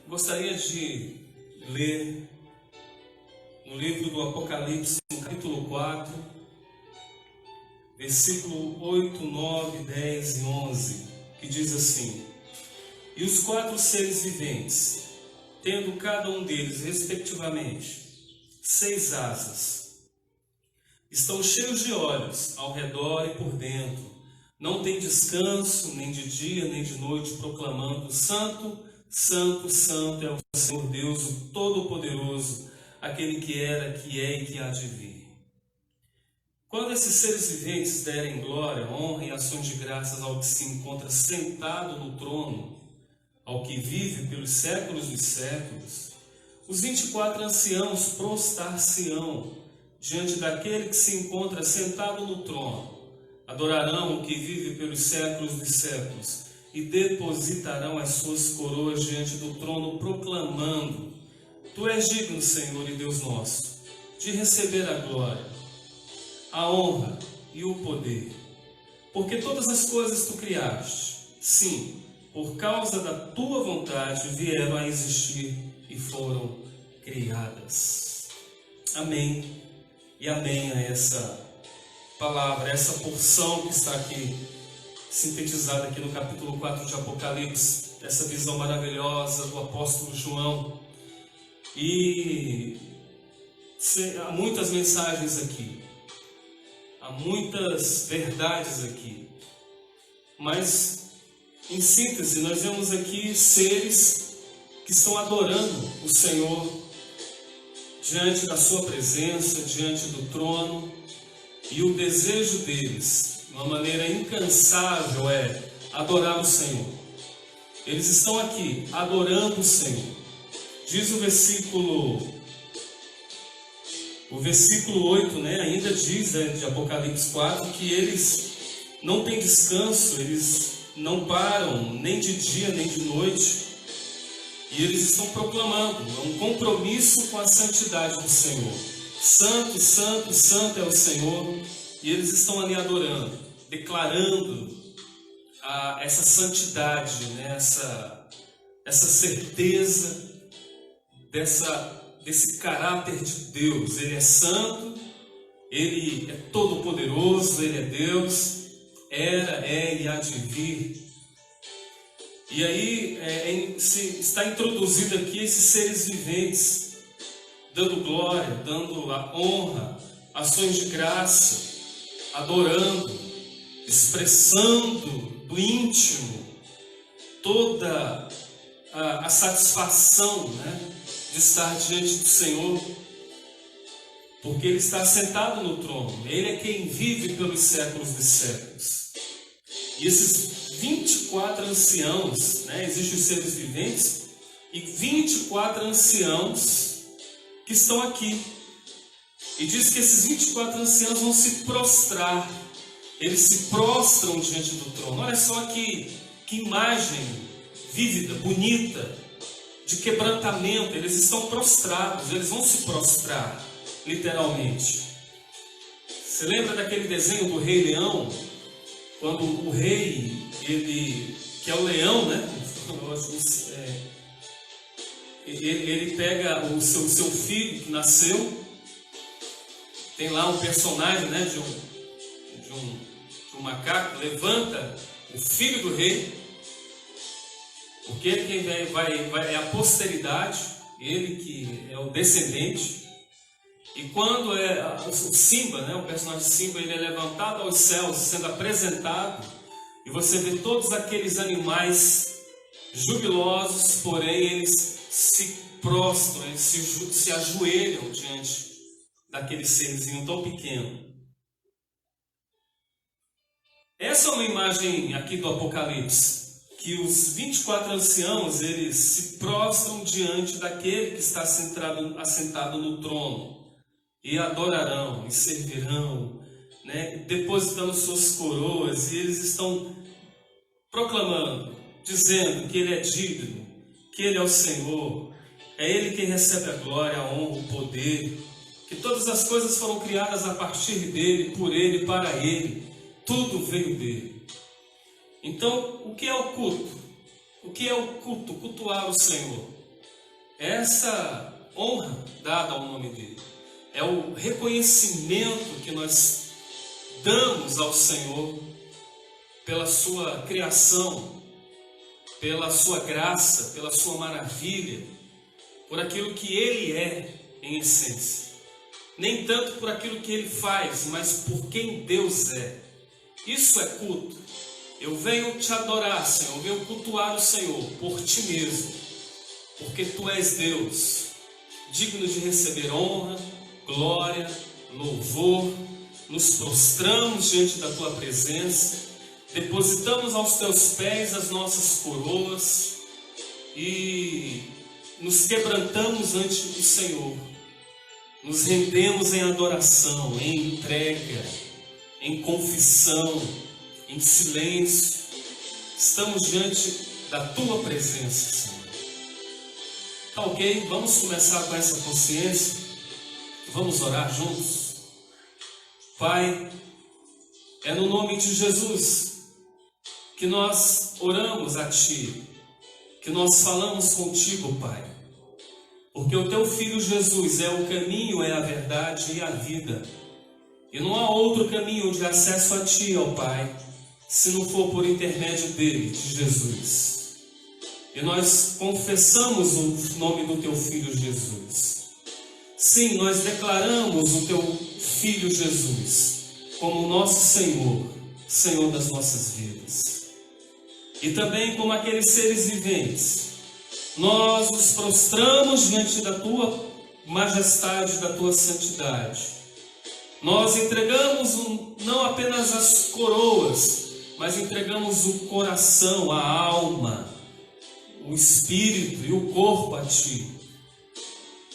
Gostaria de ler no livro do Apocalipse, no capítulo 4, versículo 8, 9, 10 e 11, que diz assim: E os 4 seres viventes, tendo cada um deles, respectivamente, 6 asas, estão cheios de olhos ao redor e por dentro, não tem descanso, nem de dia, nem de noite, proclamando: Santo, Santo, Santo é o Senhor Deus, o Todo-Poderoso, aquele que era, que é e que há de vir. Quando esses seres viventes derem glória, honra e ações de graças ao que se encontra sentado no trono, ao que vive pelos séculos dos séculos, os 24 anciãos prostrar-se-ão diante daquele que se encontra sentado no trono, adorarão o que vive pelos séculos dos séculos e depositarão as suas coroas diante do trono, proclamando: Tu és digno, Senhor e Deus nosso, de receber a glória, a honra e o poder, porque todas as coisas tu criaste, sim, por causa da tua vontade vieram a existir e foram criadas. Amém e amém a essa palavra, essa porção que está aqui sintetizada aqui no capítulo 4 de Apocalipse, essa visão maravilhosa do apóstolo João. E há muitas mensagens aqui, há muitas verdades aqui, mas em síntese nós vemos aqui seres que estão adorando o Senhor diante da sua presença, diante do trono, e o desejo deles, de uma maneira incansável, é adorar o Senhor. Eles estão aqui adorando o Senhor. Diz o versículo 8, ainda diz, de Apocalipse 4, que eles não têm descanso, eles não param nem de dia nem de noite, e eles estão proclamando um compromisso com a santidade do Senhor. Santo, Santo, Santo é o Senhor, e eles estão ali adorando, declarando essa santidade, essa certeza desse caráter de Deus. Ele é santo, Ele é todo-poderoso, Ele é Deus, era, é e há de vir. E aí está introduzido aqui esses seres viventes, dando glória, dando a honra, ações de graça, adorando, expressando do íntimo toda a satisfação, de estar diante do Senhor, porque Ele está sentado no trono, Ele é quem vive pelos séculos dos séculos. E esses 24 anciãos, existem os seres viventes, e 24 anciãos que estão aqui. E diz que esses 24 anciãos vão se prostrar, eles se prostram diante do trono. Olha só que imagem vívida, bonita, de quebrantamento. Eles estão prostrados, eles vão se prostrar, literalmente. Você lembra daquele desenho do Rei Leão? Quando o rei, que é o leão, ele pega o seu filho que nasceu. Tem lá um personagem, de um macaco, levanta o filho do rei, porque ele quem é a posteridade, ele que é o descendente. E quando o Simba, o personagem Simba, ele é levantado aos céus, sendo apresentado, e você vê todos aqueles animais jubilosos, porém eles se prostram, eles se ajoelham diante daquele serzinho tão pequeno. Essa é uma imagem aqui do Apocalipse, que os 24 anciãos, eles se prostram diante daquele que está assentado no trono, e adorarão, e servirão, depositando suas coroas, e eles estão proclamando, dizendo que Ele é digno, que Ele é o Senhor, é Ele quem recebe a glória, a honra, o poder, que todas as coisas foram criadas a partir dEle, por Ele, para Ele, tudo veio dEle. Então, o que é o culto? O que é o culto? Cultuar o Senhor. essa honra dada ao nome dele. É o reconhecimento que nós damos ao Senhor pela sua criação, pela sua graça, pela sua maravilha, por aquilo que ele é em essência. Nem tanto por aquilo que ele faz, mas por quem Deus é. Isso é culto. Eu venho te adorar, Senhor, eu venho cultuar o Senhor por ti mesmo, porque tu és Deus, digno de receber honra, glória, louvor. Nos prostramos diante da tua presença, depositamos aos teus pés as nossas coroas e nos quebrantamos ante o Senhor. Nos rendemos em adoração, em entrega, em confissão, em silêncio. Estamos diante da tua presença, Senhor. Tá ok? Vamos começar com essa consciência. Vamos orar juntos? Pai, é no nome de Jesus que nós oramos a Ti, que nós falamos contigo, Pai. Porque o Teu Filho Jesus é o caminho, é a verdade e a vida. E não há outro caminho de acesso a Ti, ó Pai, se não for por intermédio dele, de Jesus. E nós confessamos o nome do Teu Filho Jesus. Sim, nós declaramos o Teu Filho Jesus como nosso Senhor, Senhor das nossas vidas. E também como aqueles seres viventes, nós nos prostramos diante da Tua majestade, da Tua santidade. Nós entregamos não apenas as coroas, mas entregamos o coração, a alma, o espírito e o corpo a Ti.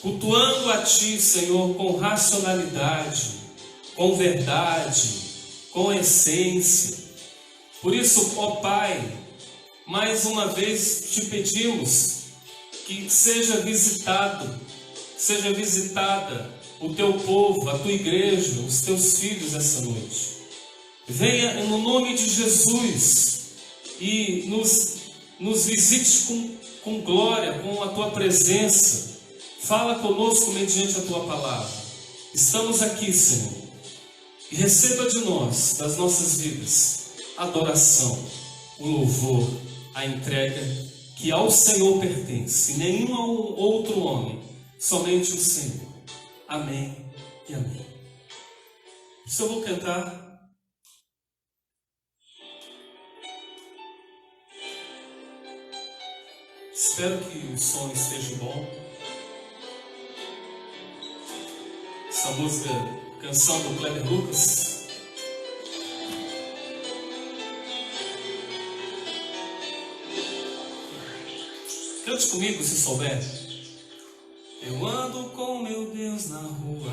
Cultuando a Ti, Senhor, com racionalidade, com verdade, com essência. Por isso, ó Pai, mais uma vez te pedimos que seja visitada o Teu povo, a Tua igreja, os Teus filhos essa noite. Venha no nome de Jesus e nos visite com glória, com a Tua presença. Fala conosco mediante a Tua palavra. Estamos aqui, Senhor, e receba de nós, das nossas vidas, a adoração, o louvor, a entrega que ao Senhor pertence, nenhum outro homem, somente o Senhor. Amém e amém. Isso eu vou cantar. Espero que o som esteja bom. Essa música, canção do Kleber Lucas. Cante comigo se souber. Eu ando com meu Deus na rua,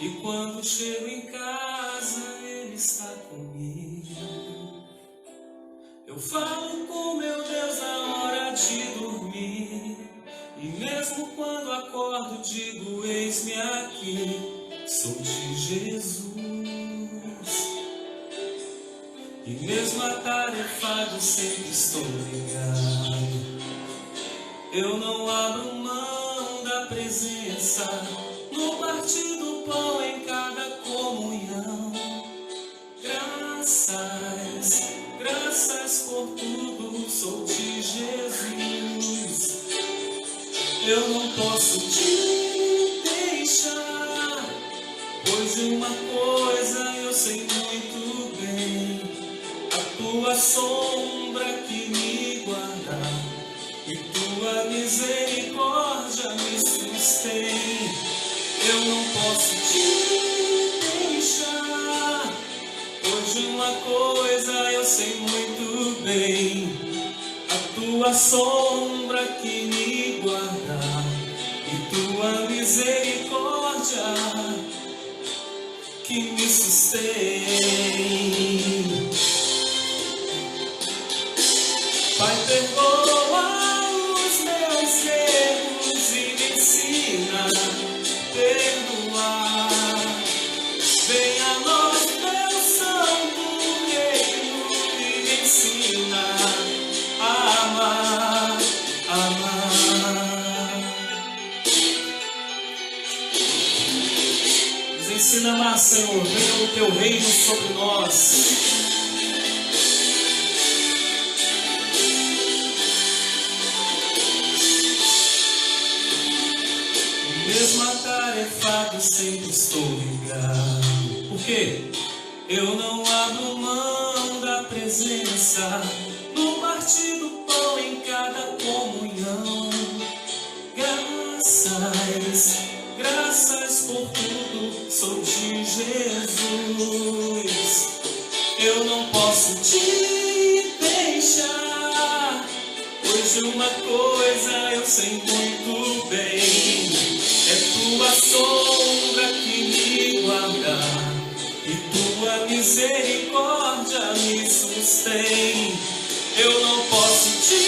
e quando chego em casa Ele está comigo. Eu falo com meu Deus na hora de dormir, e mesmo quando acordo digo, eis-me aqui, sou de Jesus. E mesmo atarefado sempre estou ligado. Eu não abro mão da presença no partir do pão, em cada comunhão. Graças por tudo, sou de Jesus. Eu não posso te deixar, pois de uma coisa eu sei muito bem: a Tua sombra que me guarda e Tua misericórdia me sustém. Eu não posso te deixar, pois de uma coisa eu sei muito bem: a Tua sombra que me guarda e Tua misericórdia que me sustém. Pai, perdoa os meus erros e me ensina a perdoar. Venha a nós, Teu santo reino, e me ensina a amar, amar. reino sobre nós. Mesmo atarefado, sempre estou ligado. Por quê? Eu não abro mão da presença no partir do pão em cada comunhão. Graças por tudo, sou de Jesus. Eu não posso te deixar, pois de uma coisa eu sei muito bem: é tua sombra que me guarda e tua misericórdia me sustém. Eu não posso te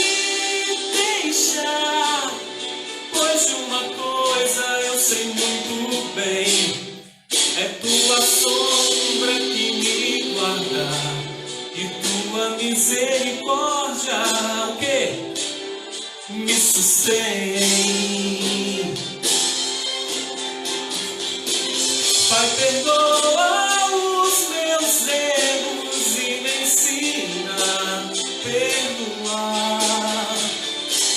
deixar, pois de uma coisa eu sei muito bem: é tua sombra que me guarda e tua misericórdia, o quê? Me sustém. Pai, perdoa os meus erros e me ensina a perdoar.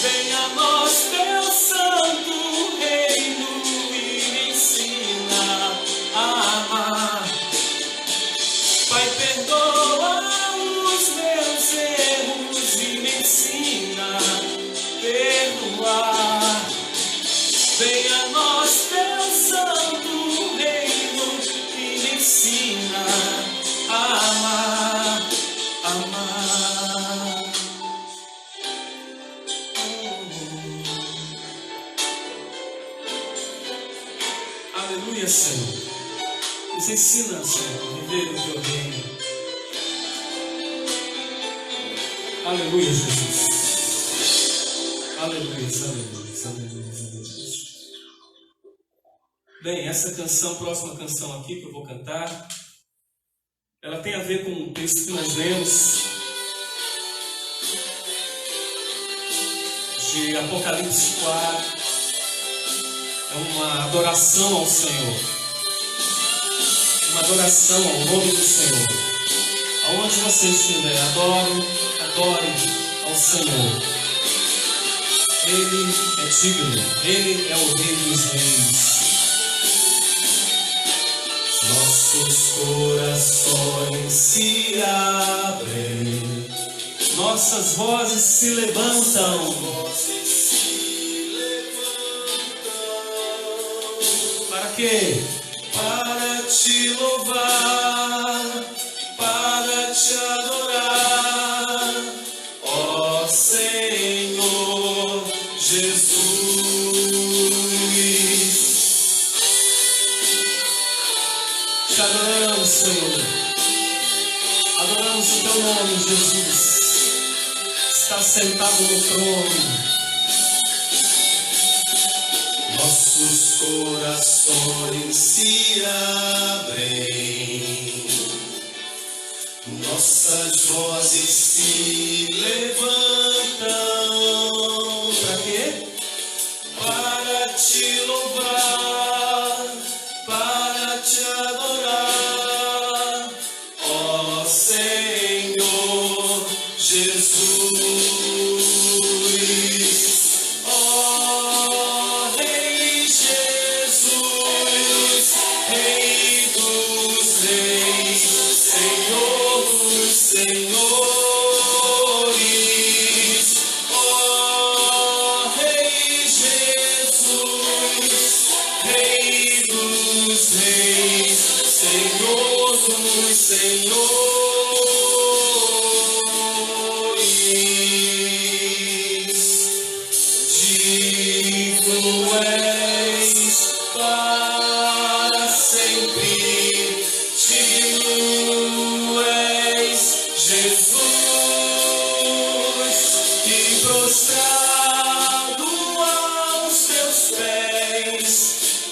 Venha a nós teu santo reino e me ensina a amar. Pai, perdoa os meus erros e me ensina a perdoar. Venha a nós teu santo reino e me ensina a amar, amar. Aleluia, Senhor. Nos ensina, Senhor, a viver o teu reino. Aleluia, Jesus. Aleluia, aleluia, aleluia, aleluia. Bem, essa canção, próxima canção aqui que eu vou cantar, ela tem a ver com o texto que nós lemos de Apocalipse 4. É uma adoração ao Senhor, uma adoração ao nome do Senhor. Aonde você estiver, adore ao Senhor. Ele é digno, Ele é o Rei dos Reis. Nossos corações se abrem, nossas vozes se levantam. Para quê? Para te louvar, para te adorar, ó Senhor Jesus. Te adoramos, Senhor. Adoramos o teu nome, Jesus. Está sentado no trono. Nossos corações se abrem, nossas vozes se levantam. Para quê? Para te louvar, para te adorar, ó Senhor Jesus.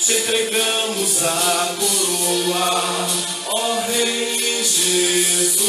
Entregamos a coroa, ó Rei Jesus.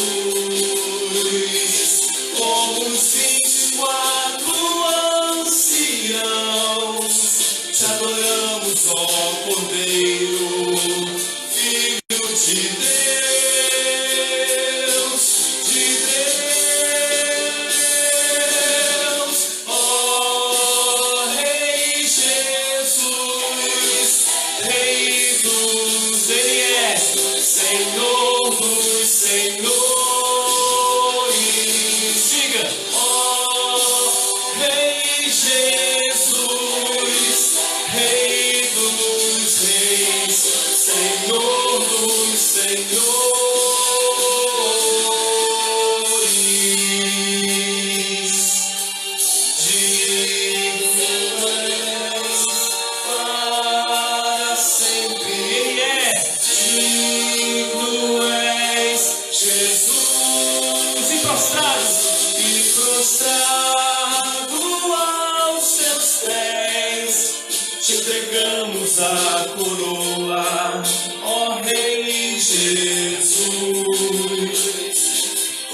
prostrado aos teus pés, te entregamos a coroa, ó Rei Jesus.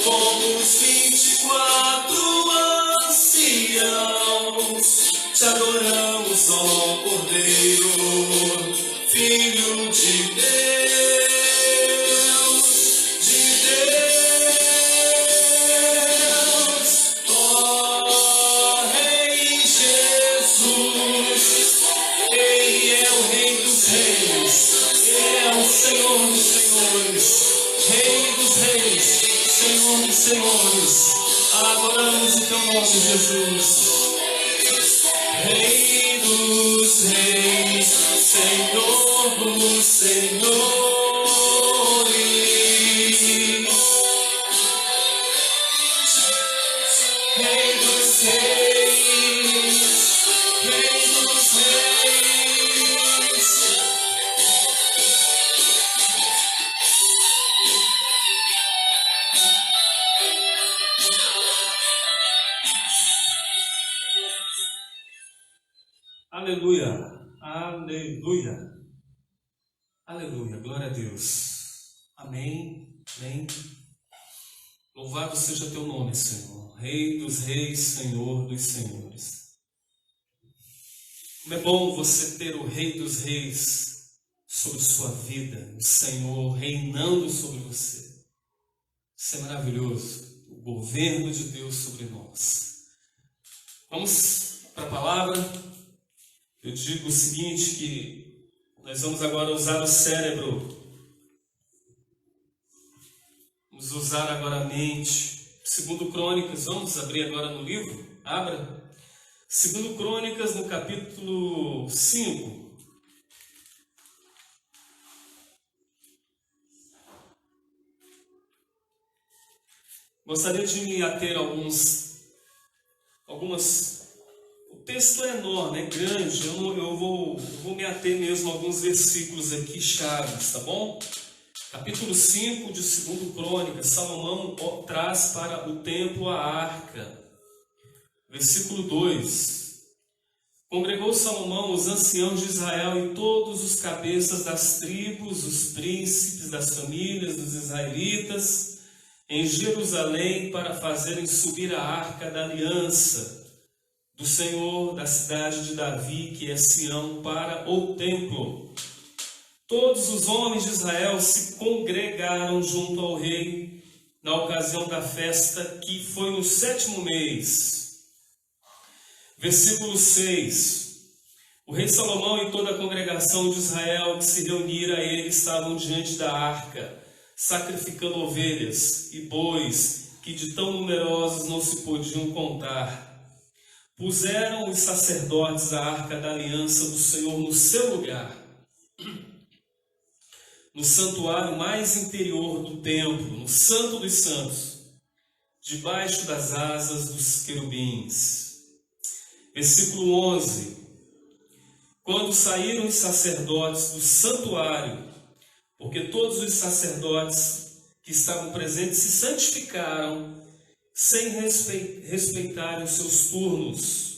Como os 24 anciãos, te adoramos, ó Cordeiro, Filho de Deus, ó Rei Jesus. Ele é o Rei dos Reis, Ele é o Senhor dos Senhores, Rei dos Reis, Senhor dos Senhores. Adoramos o teu nome, Jesus. Rei dos Reis, Senhor dos Senhores. Rei dos Reis, Rei dos Reis. Aleluia, aleluia, aleluia, glória a Deus. Amém, amém. Louvado seja teu nome, Senhor, Rei dos Reis, Senhor dos Senhores. Como é bom você ter o Rei dos Reis sobre sua vida, o Senhor reinando sobre você. Isso é maravilhoso, o governo de Deus sobre nós. Vamos para a palavra. Eu digo o seguinte, que nós vamos agora usar o cérebro. Vamos usar agora a mente. Segundo Crônicas, vamos abrir agora no livro? Abra. Segundo Crônicas, no capítulo 5. Gostaria de me ater a algumas. O texto é enorme, é grande. Eu vou me ater mesmo a alguns versículos aqui chaves, tá bom? Capítulo 5 de 2 Crônicas, Salomão traz para o templo a arca. Versículo 2. Congregou Salomão os anciãos de Israel e todos os cabeças das tribos, os príncipes das famílias dos israelitas, em Jerusalém para fazerem subir a arca da aliança do Senhor da cidade de Davi, que é Sião, para o templo. Todos os homens de Israel se congregaram junto ao rei na ocasião da festa, que foi no 7º mês. Versículo 6. O rei Salomão e toda a congregação de Israel que se reunira a ele estavam diante da arca, sacrificando ovelhas e bois, que de tão numerosos não se podiam contar. Puseram os sacerdotes a arca da aliança do Senhor no seu lugar, no santuário mais interior do templo, no Santo dos Santos, debaixo das asas dos querubins. Versículo 11. Quando saíram os sacerdotes do santuário, porque todos os sacerdotes que estavam presentes se santificaram, sem respeitarem os seus turnos.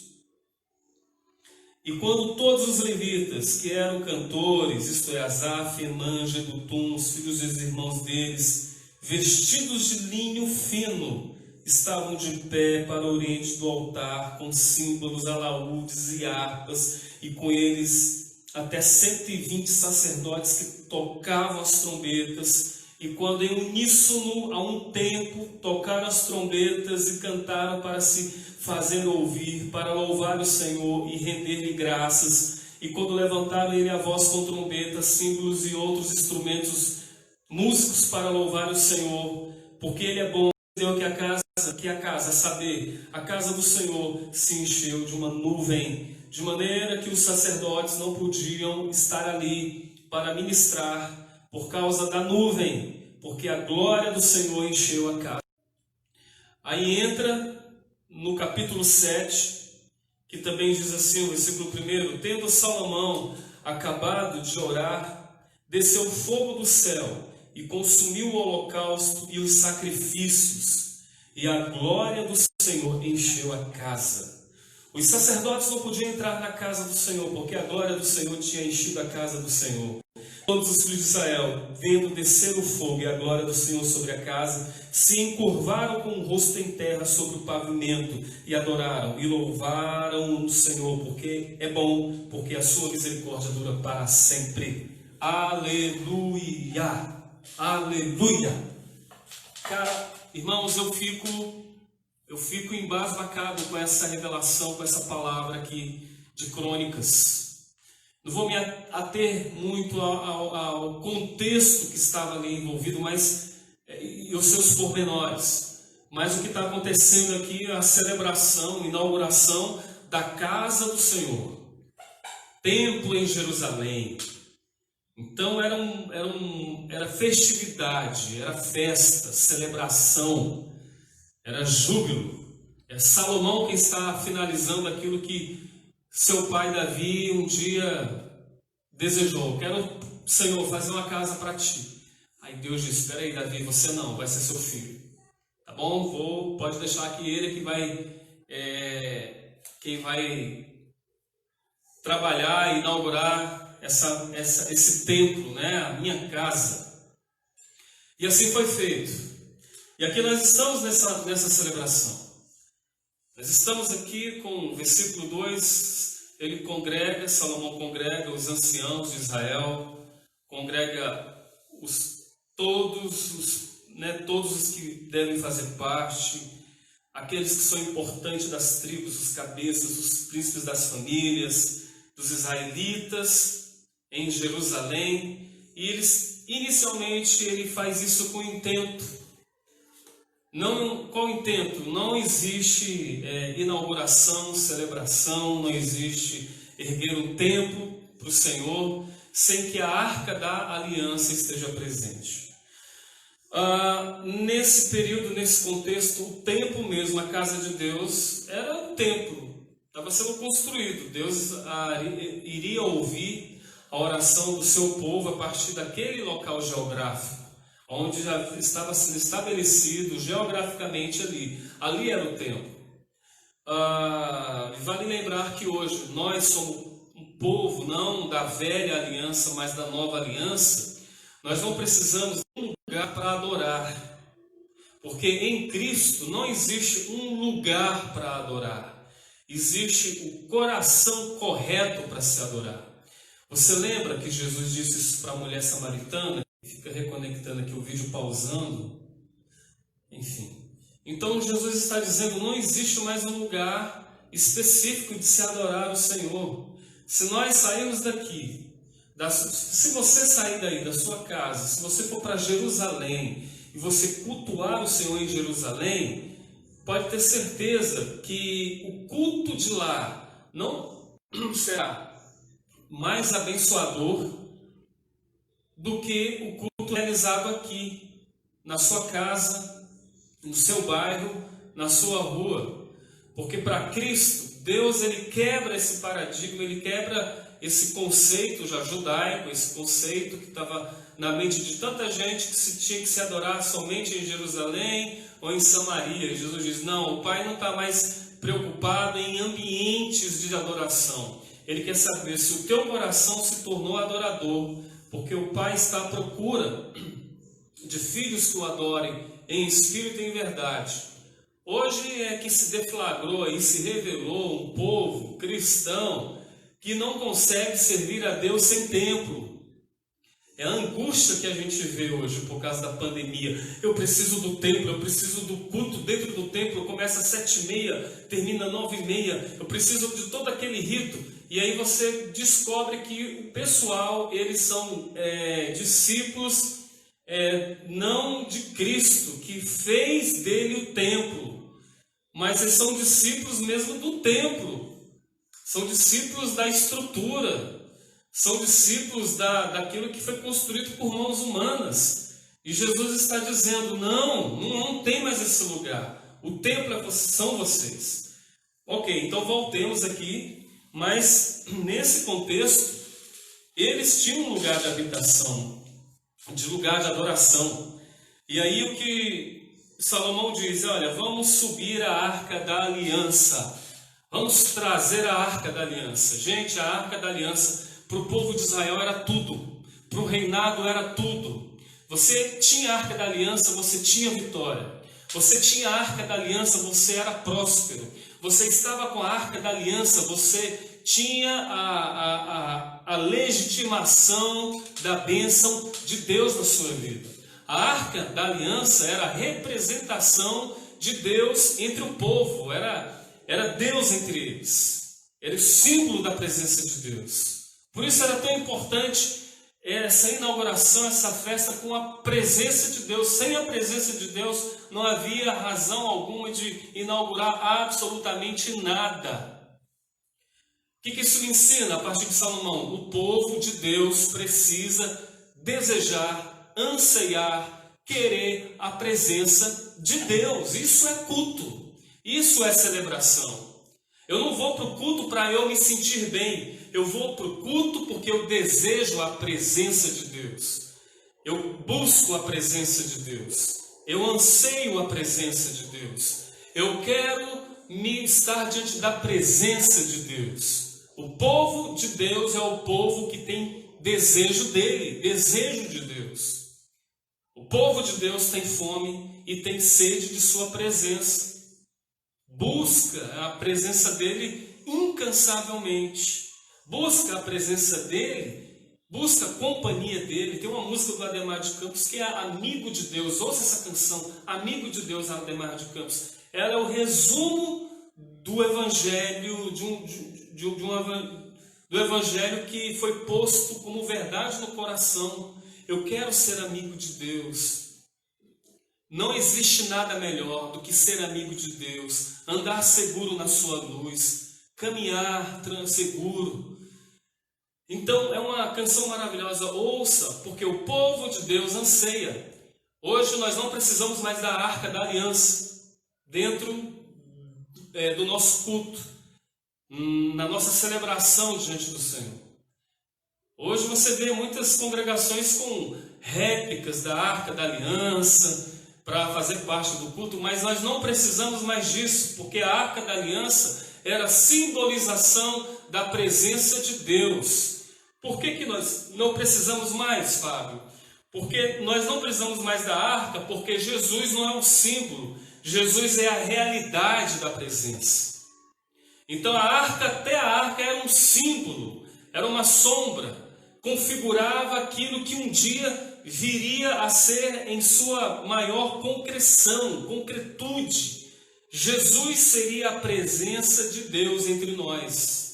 E quando todos os levitas, que eram cantores, isto é, Asaf, Emã, Jedutum, os filhos dos irmãos deles, vestidos de linho fino, estavam de pé para o oriente do altar, com símbolos, alaúdes e harpas, e com eles até 120 sacerdotes que tocavam as trombetas, e quando em uníssono a um tempo tocaram as trombetas e cantaram para se fazer ouvir, para louvar o Senhor e render-lhe graças, e quando levantaram ele a voz com trombetas, símbolos e outros instrumentos músicos para louvar o Senhor, porque ele é bom, deu que a casa, a saber, a casa do Senhor se encheu de uma nuvem, de maneira que os sacerdotes não podiam estar ali para ministrar, por causa da nuvem, porque a glória do Senhor encheu a casa. Aí entra no capítulo 7, que também diz assim, o versículo 1, tendo Salomão acabado de orar, desceu fogo do céu e consumiu o holocausto e os sacrifícios, e a glória do Senhor encheu a casa. Os sacerdotes não podiam entrar na casa do Senhor, porque a glória do Senhor tinha enchido a casa do Senhor. Todos os filhos de Israel, vendo descer o fogo e a glória do Senhor sobre a casa, se encurvaram com o rosto em terra sobre o pavimento e adoraram e louvaram o Senhor, porque é bom, porque a sua misericórdia dura para sempre. Aleluia! Aleluia! Cara, irmãos, eu fico embasbacado com essa revelação, com essa palavra aqui de Crônicas. Não vou me ater muito ao contexto que estava ali envolvido, e os seus pormenores. Mas o que está acontecendo aqui é a celebração, inauguração da casa do Senhor. Templo em Jerusalém. Então era festividade, era festa, celebração, era júbilo. É Salomão quem está finalizando aquilo que seu pai Davi um dia desejou. Quero, Senhor, fazer uma casa para ti. Aí Deus disse: espera aí, Davi, você não, vai ser seu filho. Tá bom? Pode deixar que ele quem vai trabalhar e inaugurar esse templo, né? A minha casa. E assim foi feito. E aqui nós estamos nessa celebração. Nós estamos aqui com o versículo 2, Salomão congrega os anciãos de Israel, congrega todos os que devem fazer parte, aqueles que são importantes das tribos, os cabeças, os príncipes das famílias, dos israelitas em Jerusalém, e inicialmente ele faz isso com intento. Qual intento? Não existe inauguração, celebração, não existe erguer um templo para o Senhor sem que a arca da aliança esteja presente. Nesse período, nesse contexto, o templo mesmo, a casa de Deus, era um templo, estava sendo construído. Deus iria ouvir a oração do seu povo a partir daquele local geográfico, onde já estava sendo estabelecido geograficamente ali. Ali era o templo. Vale lembrar que hoje nós somos um povo não da velha aliança, mas da nova aliança. Nós não precisamos de um lugar para adorar, porque em Cristo não existe um lugar para adorar. Existe o coração correto para se adorar. Você lembra que Jesus disse isso para a mulher samaritana? Fica reconectando aqui o vídeo, pausando. Enfim. Então Jesus está dizendo: não existe mais um lugar específico de se adorar o Senhor. Se nós sairmos daqui, se você sair daí da sua casa, se você for para Jerusalém e você cultuar o Senhor em Jerusalém, pode ter certeza que o culto de lá não será mais abençoador do que o culto realizado aqui, na sua casa, no seu bairro, na sua rua. Porque para Cristo, Deus ele quebra esse paradigma, ele quebra esse conceito já judaico, esse conceito que estava na mente de tanta gente que tinha que se adorar somente em Jerusalém ou em Samaria. E Jesus diz: não, o Pai não está mais preocupado em ambientes de adoração. Ele quer saber se o teu coração se tornou adorador, porque o Pai está à procura de filhos que o adorem em espírito e em verdade. Hoje é que se deflagrou e se revelou um povo cristão que não consegue servir a Deus sem templo. É a angústia que a gente vê hoje por causa da pandemia. Eu preciso do templo, eu preciso do culto dentro do templo. Começa às 7h30, termina às 9h30. Eu preciso de todo aquele rito. E aí você descobre que o pessoal, eles são discípulos não de Cristo, que fez dele o templo, mas eles são discípulos mesmo do templo, são discípulos da estrutura, são discípulos daquilo que foi construído por mãos humanas. E Jesus está dizendo: não tem mais esse lugar, o templo são vocês. Ok, então voltemos aqui. Mas nesse contexto, eles tinham um lugar de habitação, de lugar de adoração. E aí o que Salomão diz, olha, vamos subir a Arca da Aliança. Vamos trazer a Arca da Aliança. Gente, a Arca da Aliança para o povo de Israel era tudo. Para o reinado era tudo. Você tinha a Arca da Aliança, você tinha vitória. Você tinha a Arca da Aliança, você era próspero. Você estava com a Arca da Aliança, você tinha a legitimação da bênção de Deus na sua vida. A Arca da Aliança era a representação de Deus entre o povo, era Deus entre eles, era o símbolo da presença de Deus. Por isso era tão importante essa inauguração, essa festa com a presença de Deus. Sem a presença de Deus não havia razão alguma de inaugurar absolutamente nada. O que isso me ensina a partir de Salomão? O povo de Deus precisa desejar, anseiar, querer a presença de Deus. Isso é culto, isso é celebração. Eu não vou para o culto para eu me sentir bem, eu vou para o culto porque eu desejo a presença de Deus. Eu busco a presença de Deus, eu anseio a presença de Deus, eu quero me estar diante da presença de Deus. O povo de Deus é o povo que tem desejo dele, desejo de Deus. O povo de Deus tem fome e tem sede de sua presença. Busca a presença dele incansavelmente. Busca a presença dele, busca a companhia dele. Tem uma música do Ademar de Campos que é Amigo de Deus. Ouça essa canção, Amigo de Deus, Ademar de Campos. Ela é o resumo do evangelho, do evangelho que foi posto como verdade no coração. Eu quero ser amigo de Deus. Não existe nada melhor do que ser amigo de Deus, andar seguro na sua luz, caminhar seguro. Então é uma canção maravilhosa, ouça, porque o povo de Deus anseia. Hoje nós não precisamos mais da Arca da Aliança dentro do nosso culto, na nossa celebração diante do Senhor. Hoje você vê muitas congregações com réplicas da Arca da Aliança para fazer parte do culto, mas nós não precisamos mais disso, porque a Arca da Aliança era a simbolização da presença de Deus. Por que nós não precisamos mais, Fábio? Porque nós não precisamos mais da arca, porque Jesus não é um símbolo, Jesus é a realidade da presença. Então até a arca era um símbolo, era uma sombra, configurava aquilo que um dia viria a ser em sua maior concretude. Jesus seria a presença de Deus entre nós.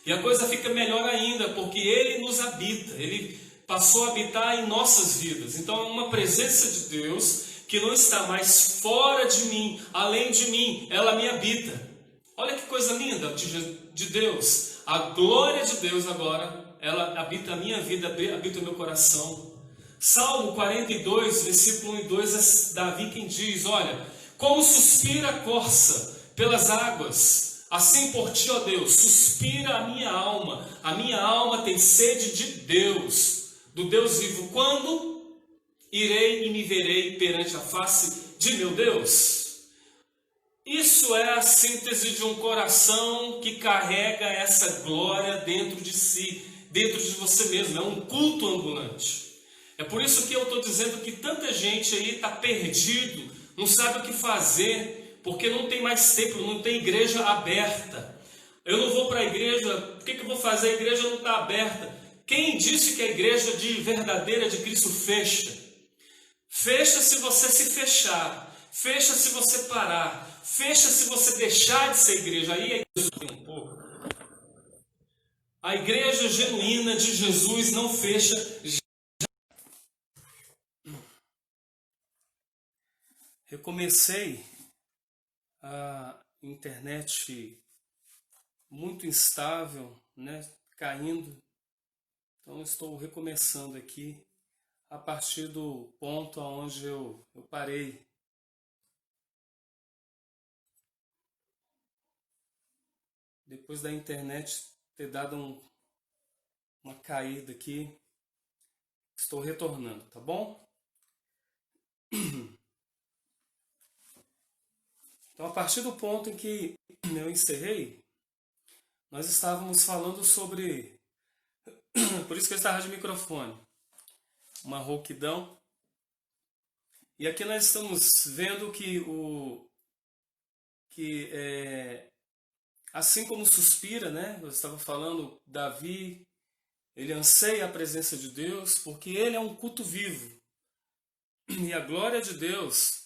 E a coisa fica melhor ainda, porque Ele nos habita, Ele passou a habitar em nossas vidas. Então é uma presença de Deus que não está mais fora de mim, além de mim, ela me habita. Olha que coisa linda de Deus. A glória de Deus agora, ela habita a minha vida, habita o meu coração. Salmo 42, versículo 1 e 2, é Davi quem diz, olha, como suspira a corça pelas águas, assim por ti, ó Deus, suspira a minha alma tem sede de Deus, do Deus vivo. Quando irei e me verei perante a face de meu Deus? Isso é a síntese de um coração que carrega essa glória dentro de si, dentro de você mesmo, é um culto ambulante. É por isso que eu estou dizendo que tanta gente aí está perdido, não sabe o que fazer, porque não tem mais tempo, não tem igreja aberta. Eu não vou para a igreja, o que eu vou fazer? A igreja não está aberta. Quem disse que a igreja verdadeira de Cristo fecha? Fecha se você se fechar, fecha se você parar, fecha se você deixar de ser igreja. Aí a igreja tem um pouco. A igreja genuína de Jesus não fecha. Recomecei a internet muito instável, né, caindo. Então estou recomeçando aqui a partir do ponto onde eu parei. Depois da internet ter dado uma caída aqui, estou retornando, tá bom? Então, a partir do ponto em que eu encerrei, nós estávamos falando sobre... Por isso que eu estava de microfone. Uma rouquidão. E aqui nós estamos vendo assim como suspira, né? Eu estava falando, Davi, ele anseia a presença de Deus, porque ele é um culto vivo. E a glória de Deus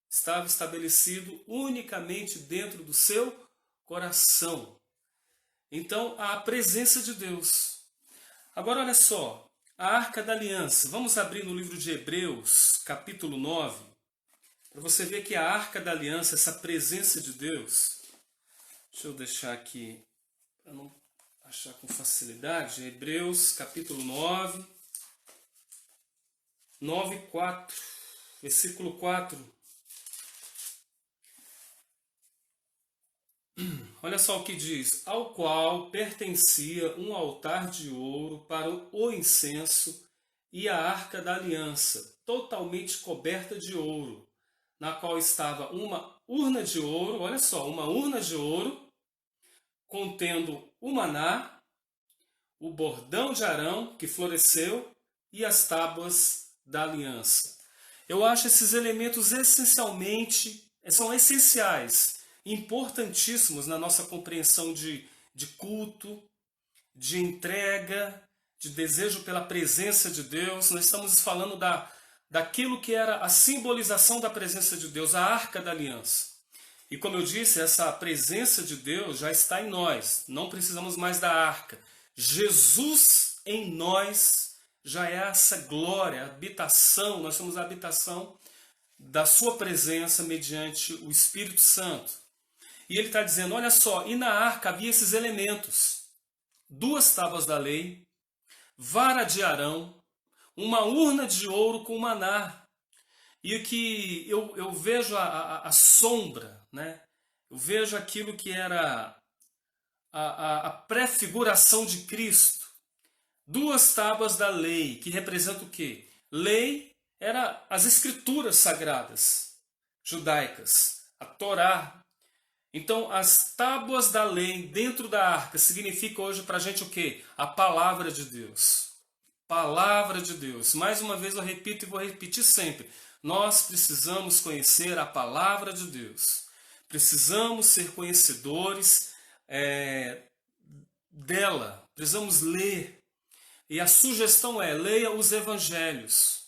estava estabelecido unicamente dentro do seu coração. Então, a presença de Deus. Agora, olha só, a Arca da Aliança. Vamos abrir no livro de Hebreus, capítulo 9, para você ver que a Arca da Aliança, essa presença de Deus... Deixa eu deixar aqui, para não achar com facilidade, Hebreus, capítulo 9, 4, versículo 4. Olha só o que diz: ao qual pertencia um altar de ouro para o incenso e a arca da aliança, totalmente coberta de ouro, na qual estava uma urna de ouro, olha só, uma urna de ouro, contendo o maná, o bordão de Arão, que floresceu, e as tábuas da aliança. Eu acho esses elementos são essenciais, importantíssimos na nossa compreensão de culto, de entrega, de desejo pela presença de Deus. Nós estamos falando daquilo que era a simbolização da presença de Deus, a Arca da Aliança. E como eu disse, essa presença de Deus já está em nós, não precisamos mais da arca. Jesus em nós já é essa glória, habitação, nós somos a habitação da sua presença mediante o Espírito Santo. E ele está dizendo, olha só, e na arca havia esses elementos: 2 tábuas da lei, vara de Arão, uma urna de ouro com maná. E que eu vejo a sombra, né? Eu vejo aquilo que era a prefiguração de Cristo. 2 tábuas da lei, que representam o quê? Lei era as escrituras sagradas judaicas, a Torá. Então, as tábuas da lei dentro da arca significa hoje para a gente o quê? A palavra de Deus. Palavra de Deus. Mais uma vez eu repito e vou repetir sempre. Nós precisamos conhecer a palavra de Deus. Precisamos ser conhecedores dela. Precisamos ler. E a sugestão é, leia os evangelhos.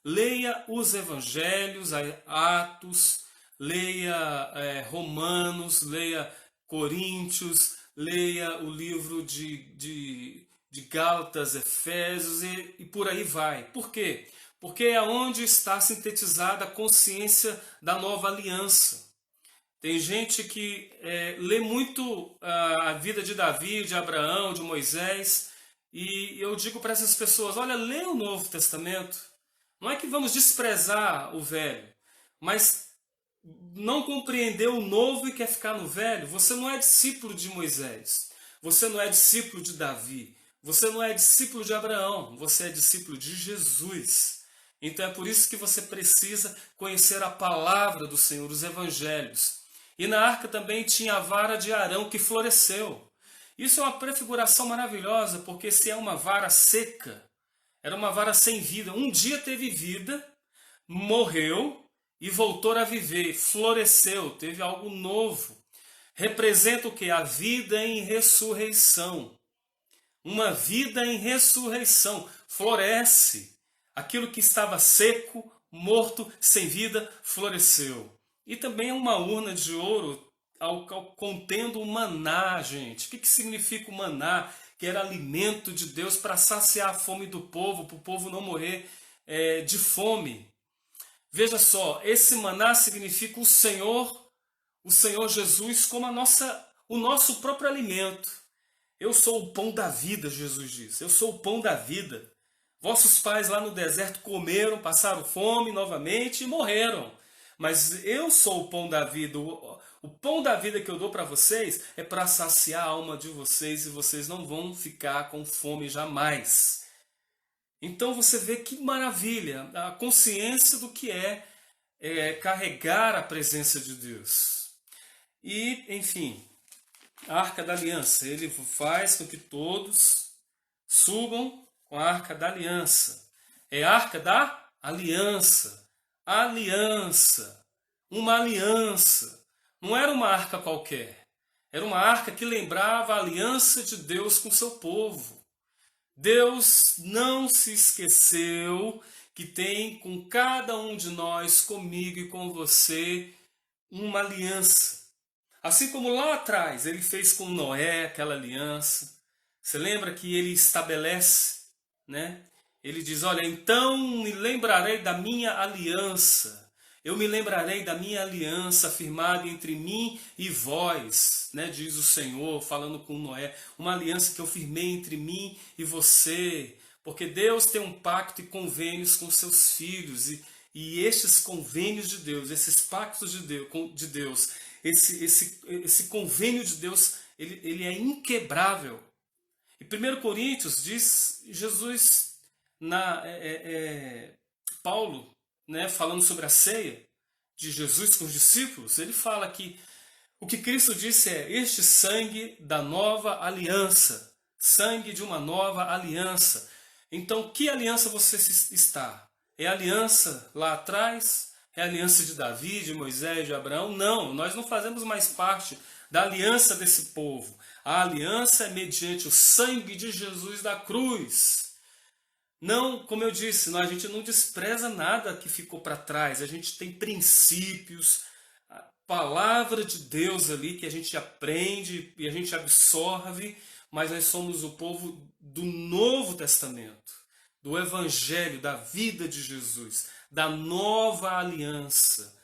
Leia os evangelhos, Atos, leia Romanos, leia Coríntios, leia o livro de Gálatas, Efésios e por aí vai. Por quê? Porque é onde está sintetizada a consciência da nova aliança. Tem gente que lê muito a vida de Davi, de Abraão, de Moisés, e eu digo para essas pessoas, olha, lê o Novo Testamento. Não é que vamos desprezar o Velho, mas não compreender o Novo e quer ficar no Velho. Você não é discípulo de Moisés, você não é discípulo de Davi, você não é discípulo de Abraão, você é discípulo de Jesus. Então é por isso que você precisa conhecer a palavra do Senhor, os evangelhos. E na arca também tinha a vara de Arão que floresceu. Isso é uma prefiguração maravilhosa, porque se é uma vara seca, era uma vara sem vida. Um dia teve vida, morreu e voltou a viver, floresceu, teve algo novo. Representa o quê? A vida em ressurreição. Uma vida em ressurreição. Floresce. Aquilo que estava seco, morto, sem vida, floresceu. E também é uma urna de ouro contendo o maná, gente. O que significa o maná? Que era alimento de Deus para saciar a fome do povo, para o povo não morrer de fome. Veja só, esse maná significa o Senhor Jesus como o nosso próprio alimento. Eu sou o pão da vida, Jesus diz. Eu sou o pão da vida. Vossos pais lá no deserto comeram, passaram fome novamente e morreram. Mas eu sou o pão da vida. O pão da vida que eu dou para vocês é para saciar a alma de vocês e vocês não vão ficar com fome jamais. Então você vê que maravilha, a consciência do que é carregar a presença de Deus. E, enfim, a Arca da Aliança, ele faz com que todos subam com a Arca da Aliança. É a Arca da Aliança. Aliança. Uma aliança. Não era uma arca qualquer. Era uma arca que lembrava a aliança de Deus com seu povo. Deus não se esqueceu que tem com cada um de nós, comigo e com você, uma aliança. Assim como lá atrás ele fez com Noé aquela aliança. Você lembra que ele estabelece, né? Ele diz, olha, então me lembrarei da minha aliança. Eu me lembrarei da minha aliança firmada entre mim e vós, né? Diz o Senhor, falando com Noé. Uma aliança que eu firmei entre mim e você. Porque Deus tem um pacto e convênios com seus filhos. E estes convênios de Deus, esses pactos de Deus, esse convênio de Deus, ele é inquebrável. E 1 Coríntios diz, Jesus, Paulo, né, falando sobre a ceia de Jesus com os discípulos, ele fala que o que Cristo disse é este sangue da nova aliança, sangue de uma nova aliança. Então, que aliança você está? É a aliança lá atrás? É a aliança de Davi, de Moisés, de Abraão? Não, nós não fazemos mais parte da aliança desse povo. A aliança é mediante o sangue de Jesus da cruz. Não, como eu disse, a gente não despreza nada que ficou para trás. A gente tem princípios, a palavra de Deus ali que a gente aprende e a gente absorve, mas nós somos o povo do Novo Testamento, do Evangelho, da vida de Jesus, da nova aliança,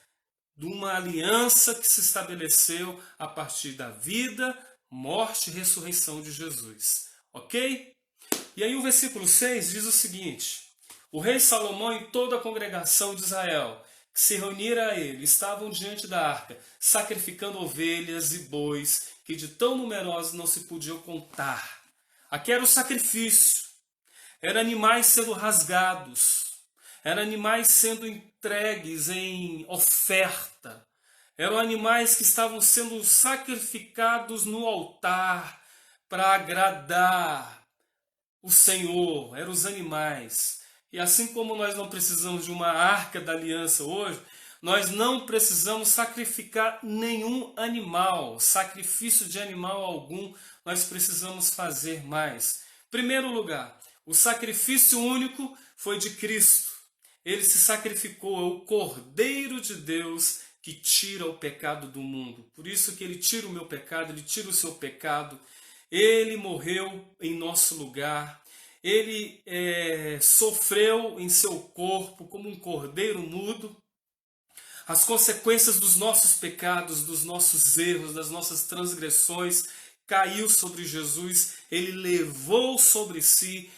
de uma aliança que se estabeleceu a partir da vida, morte e ressurreição de Jesus. Ok? E aí o versículo 6 diz o seguinte: o rei Salomão e toda a congregação de Israel, que se reuniram a ele, estavam diante da arca, sacrificando ovelhas e bois, que de tão numerosos não se podiam contar. Aqui era o sacrifício. Eram animais sendo rasgados. Eram animais sendo entregues em oferta. Eram animais que estavam sendo sacrificados no altar para agradar o Senhor. Eram os animais. E assim como nós não precisamos de uma arca da aliança hoje, nós não precisamos sacrificar nenhum animal, sacrifício de animal algum, nós precisamos fazer mais. Em primeiro lugar, o sacrifício único foi de Cristo. Ele se sacrificou, é o Cordeiro de Deus que tira o pecado do mundo. Por isso que ele tira o meu pecado, ele tira o seu pecado. Ele morreu em nosso lugar. Ele sofreu em seu corpo como um cordeiro mudo. As consequências dos nossos pecados, dos nossos erros, das nossas transgressões, caiu sobre Jesus. Ele levou sobre si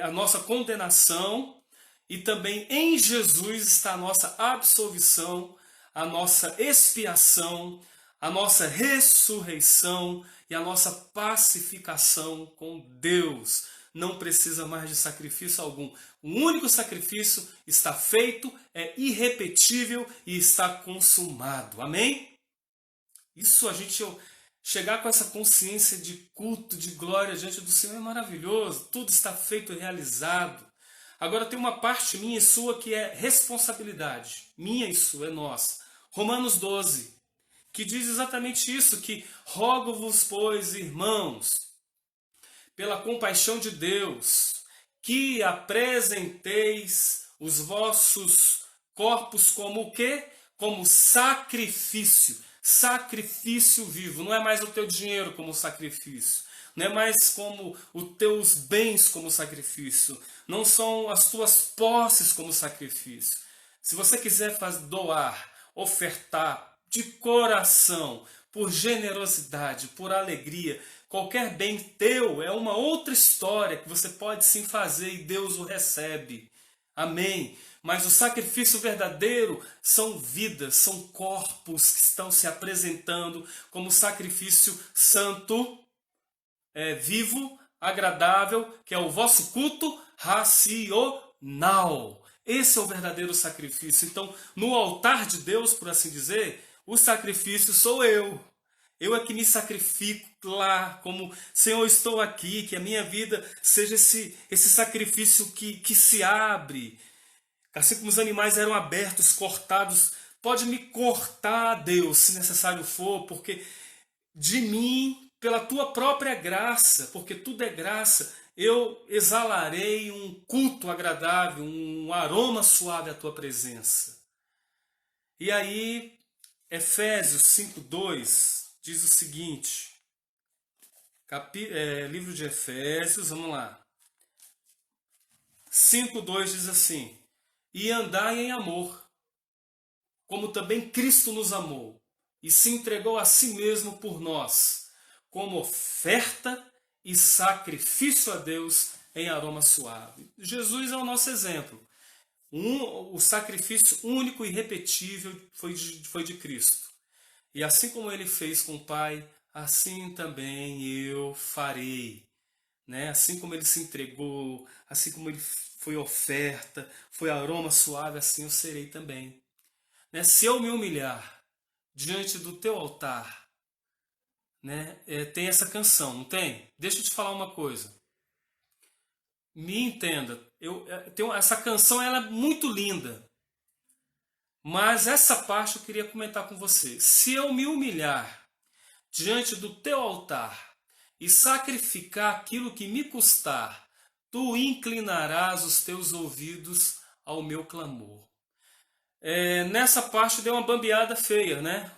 a nossa condenação. E também em Jesus está a nossa absolvição, a nossa expiação, a nossa ressurreição e a nossa pacificação com Deus. Não precisa mais de sacrifício algum. O único sacrifício está feito, é irrepetível e está consumado. Amém? Isso, a gente chegar com essa consciência de culto, de glória diante do Senhor é maravilhoso. Tudo está feito e realizado. Agora tem uma parte minha e sua que é responsabilidade. Minha e sua, é nossa. Romanos 12, que diz exatamente isso, que rogo-vos, pois, irmãos, pela compaixão de Deus, que apresenteis os vossos corpos como o quê? Como sacrifício. Sacrifício vivo. Não é mais o teu dinheiro como sacrifício. Não é mais como os teus bens como sacrifício. Não são as tuas posses como sacrifício. Se você quiser doar, ofertar de coração, por generosidade, por alegria, qualquer bem teu é uma outra história que você pode sim fazer e Deus o recebe. Amém? Mas o sacrifício verdadeiro são vidas, são corpos que estão se apresentando como sacrifício santo, vivo, agradável, que é o vosso culto racional. Esse é o verdadeiro sacrifício. Então, no altar de Deus, por assim dizer, O sacrifício sou eu. Eu é que me sacrifico lá, como Senhor, estou aqui, que a minha vida seja esse sacrifício que se abre. Assim como os animais eram abertos, cortados, pode me cortar, Deus, se necessário for, porque de mim, pela tua própria graça, porque tudo é graça, eu exalarei um culto agradável, um aroma suave à tua presença. E aí, Efésios 5:2 diz o seguinte, livro de Efésios, vamos lá. 5:2 diz assim: e andai em amor, como também Cristo nos amou, e se entregou a si mesmo por nós, como oferta e sacrifício a Deus em aroma suave. Jesus é o nosso exemplo. O sacrifício único e irrepetível foi de Cristo. E assim como ele fez com o Pai, assim também eu farei. Né? Assim como ele se entregou, assim como ele foi oferta, foi aroma suave, assim eu serei também. Né? Se eu me humilhar diante do teu altar, né? Tem essa canção, não tem? Deixa eu te falar uma coisa. Me entenda, essa canção ela é muito linda, mas essa parte eu queria comentar com você. Se eu me humilhar diante do teu altar e sacrificar aquilo que me custar, tu inclinarás os teus ouvidos ao meu clamor. Nessa parte deu uma bambeada feia, né?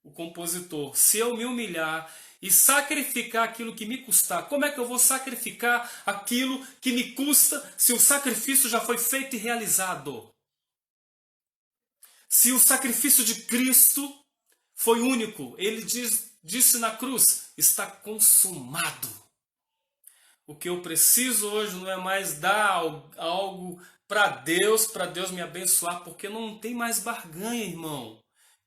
O compositor. Se eu me humilhar e sacrificar aquilo que me custar, como é que eu vou sacrificar aquilo que me custa se o sacrifício já foi feito e realizado? Se o sacrifício de Cristo foi único, ele disse na cruz, está consumado. O que eu preciso hoje não é mais dar algo para Deus me abençoar, porque não tem mais barganha, irmão.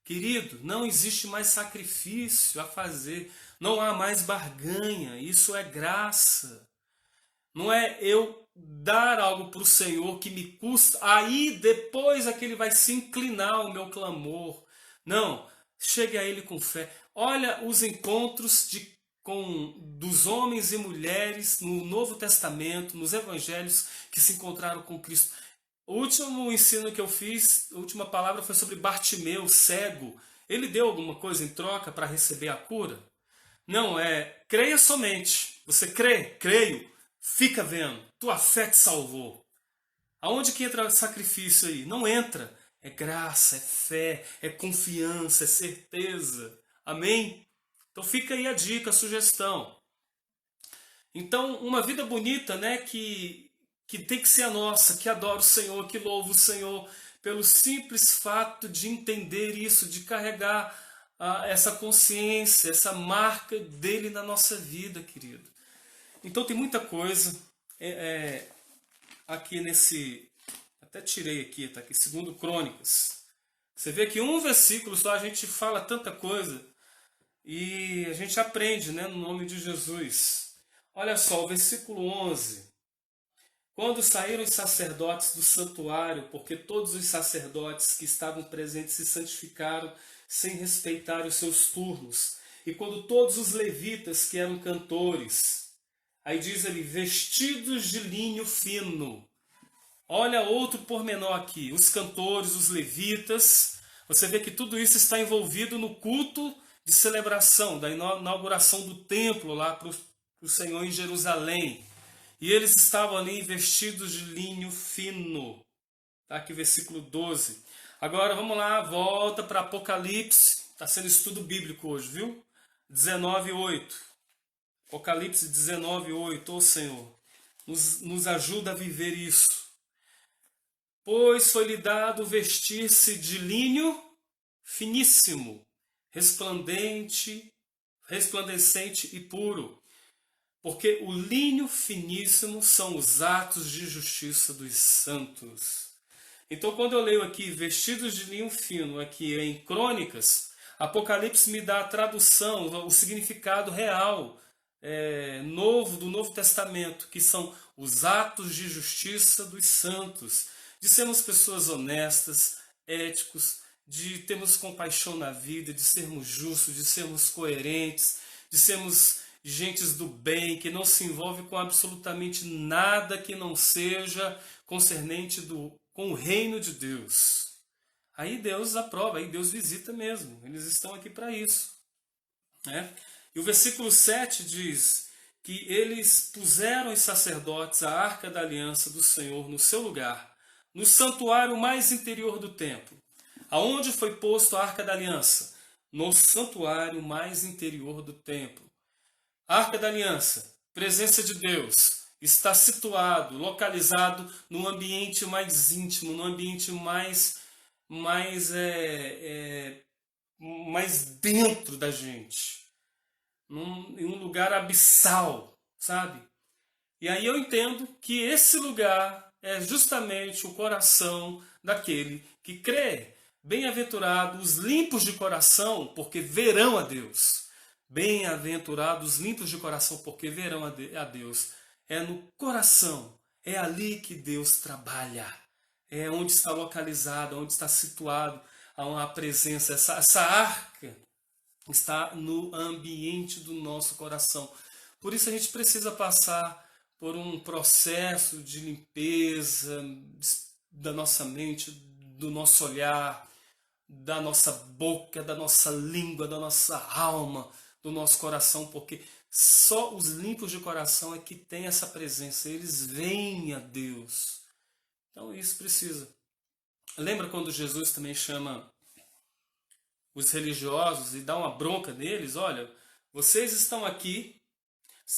Querido, não existe mais sacrifício a fazer, não há mais barganha, isso é graça. Não é eu dar algo para o Senhor que me custa, aí depois é que ele vai se inclinar ao meu clamor. Não, chegue a ele com fé. Olha os encontros dos homens e mulheres no Novo Testamento, nos Evangelhos, que se encontraram com Cristo. O último ensino que eu fiz, a última palavra foi sobre Bartimeu, cego. Ele deu alguma coisa em troca para receber a cura? Não, creia somente. Você crê? Creio. Fica vendo. Tua fé te salvou. Aonde que entra o sacrifício aí? Não entra. É graça, é fé, é confiança, é certeza. Amém? Então fica aí a dica, a sugestão. Então, uma vida bonita, né, que tem que ser a nossa, que adora o Senhor, que louva o Senhor, pelo simples fato de entender isso, de carregar essa consciência, essa marca dele na nossa vida, querido. Então tem muita coisa aqui nesse... Até tirei aqui, tá aqui, 2 Crônicas. Você vê que um versículo só a gente fala tanta coisa e a gente aprende, né, no nome de Jesus. Olha só, o versículo 11. Quando saíram os sacerdotes do santuário, porque todos os sacerdotes que estavam presentes se santificaram sem respeitar os seus turnos, e quando todos os levitas que eram cantores, aí diz ali, vestidos de linho fino. Olha outro pormenor aqui, os cantores, os levitas, você vê que tudo isso está envolvido no culto de celebração, da inauguração do templo lá para o Senhor em Jerusalém. E eles estavam ali vestidos de linho fino. Tá aqui versículo 12. Agora vamos lá, volta para Apocalipse. Está sendo estudo bíblico hoje, viu? 19:8. Apocalipse 19:8. Ô Senhor, nos ajuda a viver isso. Pois foi-lhe dado vestir-se de linho finíssimo, resplandecente e puro. Porque o linho finíssimo são os atos de justiça dos santos. Então, quando eu leio aqui vestidos de linho fino, aqui em Crônicas, Apocalipse me dá a tradução, o significado real, do Novo Testamento, que são os atos de justiça dos santos. De sermos pessoas honestas, éticos, de termos compaixão na vida, de sermos justos, de sermos coerentes, de sermos gentes do bem, que não se envolve com absolutamente nada que não seja concernente com o reino de Deus. Aí Deus aprova, aí Deus visita mesmo. Eles estão aqui para isso. Né? E o versículo 7 diz que eles puseram os sacerdotes a arca da aliança do Senhor no seu lugar, no santuário mais interior do templo. Aonde foi posto a arca da aliança? No santuário mais interior do templo. A arca da aliança, presença de Deus, está situado, localizado no ambiente mais íntimo, no ambiente mais dentro da gente, em um lugar abissal, sabe? E aí eu entendo que esse lugar é justamente o coração daquele que crê. Bem-aventurados os limpos de coração, porque verão a Deus. Bem-aventurados os limpos de coração, porque verão a Deus. É no coração, é ali que Deus trabalha. É onde está localizado, onde está situado a presença. Essa arca está no ambiente do nosso coração. Por isso a gente precisa passar por um processo de limpeza da nossa mente, do nosso olhar, da nossa boca, da nossa língua, da nossa alma, do nosso coração, porque só os limpos de coração é que tem essa presença, eles veem a Deus. Então isso precisa. Lembra quando Jesus também chama os religiosos e dá uma bronca neles? Olha, vocês estão aqui,